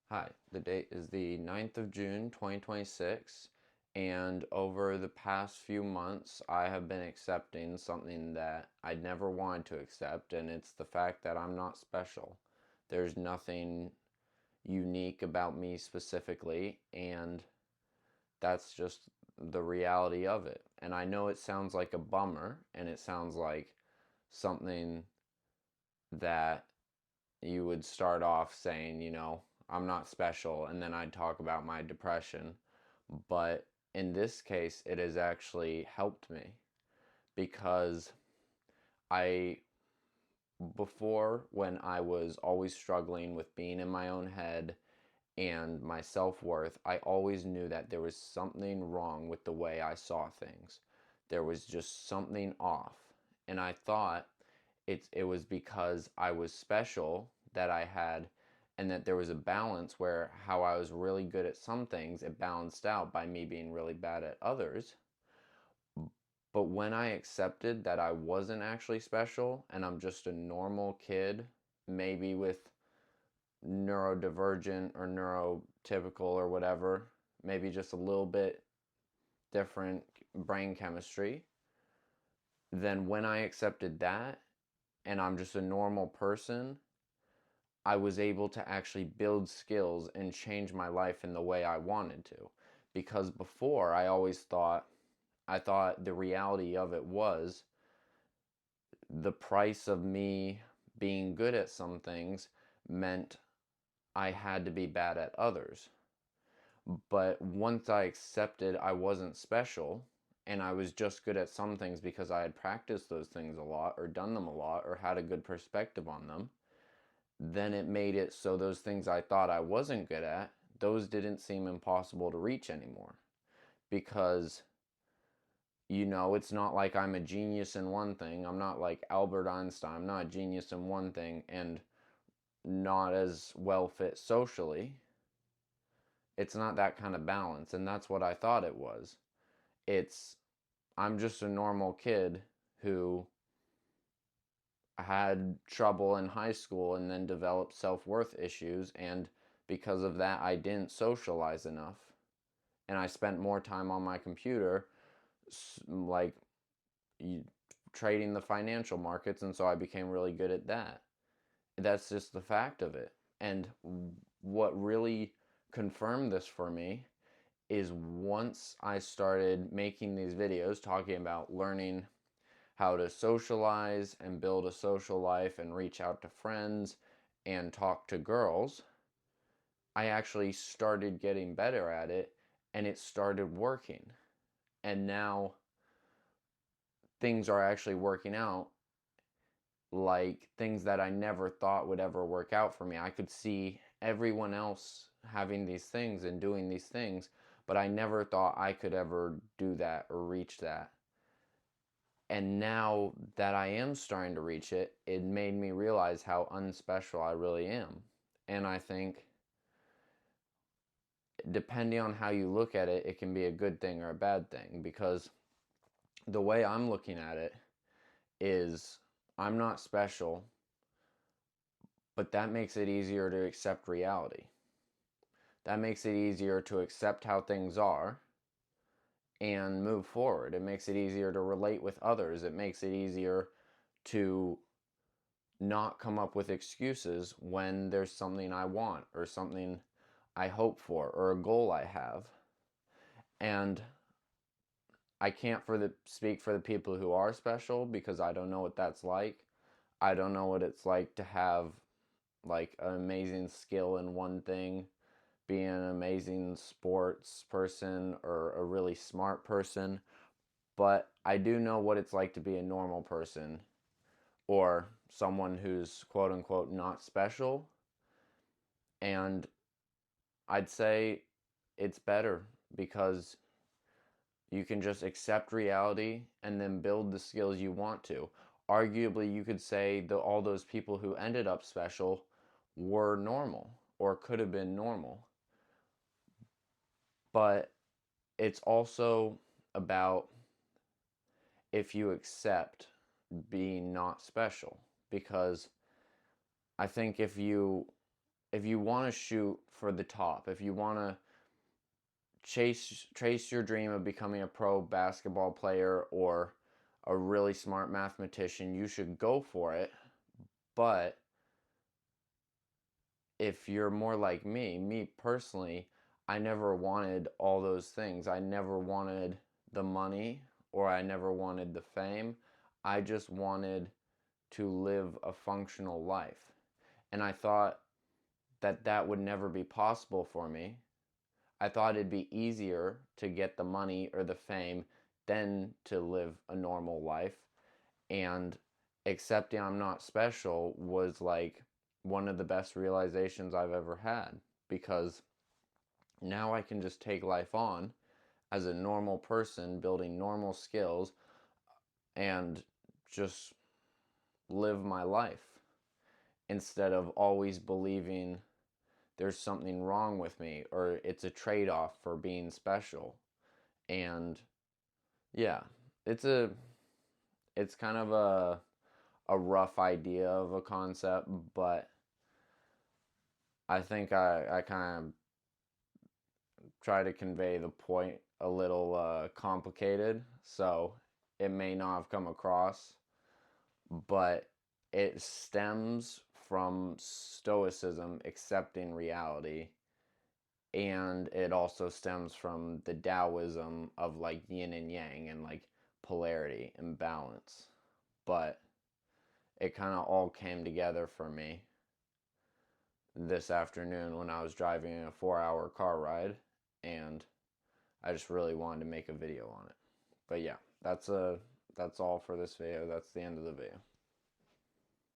Hi, the date is the 9th of June 2026, and over the past few months, I have been accepting something that I'd never wanted to accept, and it's the fact that I'm not special. There's nothing unique about me specifically, and that's just the reality of it. And I know it sounds like a bummer, and it sounds like something that you would start off saying, I'm not special, and then I'd talk about my depression. But in this case, it has actually helped me because I, before, when I was always struggling with being in my own head and my self worth, I always knew that there was something wrong with the way I saw things. There was just something off. And I thought it was because I was special that I had, and that there was a balance where how I was really good at some things, it balanced out by me being really bad at others. But when I accepted that I wasn't actually special and I'm just a normal kid, maybe with neurodivergent or neurotypical or whatever, maybe just a little bit different brain chemistry, then when I accepted that and I'm just a normal person, I was able to actually build skills and change my life in the way I wanted to. Because before, I thought the reality of it was the price of me being good at some things meant I had to be bad at others. But once I accepted I wasn't special and I was just good at some things because I had practiced those things a lot or done them a lot or had a good perspective on them, then it made it so those things I thought I wasn't good at, those didn't seem impossible to reach anymore. Because, it's not like I'm a genius in one thing. I'm not like Albert Einstein. I'm not a genius in one thing and not as well fit socially. It's not that kind of balance. And that's what I thought it was. It's, I'm just a normal kid who had trouble in high school and then developed self-worth issues, and because of that I didn't socialize enough and I spent more time on my computer, like trading the financial markets, and so I became really good at that. That's just the fact of it. And what really confirmed this for me is once I started making these videos talking about learning how to socialize and build a social life and reach out to friends and talk to girls, I actually started getting better at it and it started working. And now things are actually working out, like things that I never thought would ever work out for me. I could see everyone else having these things and doing these things, but I never thought I could ever do that or reach that. And now that I am starting to reach it, it made me realize how unspecial I really am. And I think, depending on how you look at it, it can be a good thing or a bad thing. Because the way I'm looking at it is I'm not special, but that makes it easier to accept reality. That makes it easier to accept how things are and move forward. It makes it easier to relate with others. It makes it easier to not come up with excuses when there's something I want or something I hope for or a goal I have. And I can't speak for the people who are special because I don't know what that's like. I don't know what it's like to have like an amazing skill in one thing, being an amazing sports person or a really smart person, but I do know what it's like to be a normal person or someone who's quote unquote not special. And I'd say it's better because you can just accept reality and then build the skills you want to. Arguably, you could say that all those people who ended up special were normal or could have been normal. But it's also about if you accept being not special. Because I think if you want to shoot for the top, if you want to trace your dream of becoming a pro basketball player or a really smart mathematician, you should go for it. But if you're more like me personally, I never wanted all those things. I never wanted the money or I never wanted the fame. I just wanted to live a functional life. And I thought that that would never be possible for me. I thought it'd be easier to get the money or the fame than to live a normal life. And accepting I'm not special was like one of the best realizations I've ever had, because now I can just take life on as a normal person, building normal skills, and just live my life instead of always believing there's something wrong with me or it's a trade-off for being special. And yeah, it's kind of a rough idea of a concept, but I think I kind of try to convey the point a little complicated, so it may not have come across, but it stems from Stoicism, accepting reality, and it also stems from the Taoism of like yin and yang and like polarity and balance. But it kind of all came together for me this afternoon when I was driving a 4-hour car ride, and I just really wanted to make a video on it. But yeah, that's all for this video. That's the end of the video.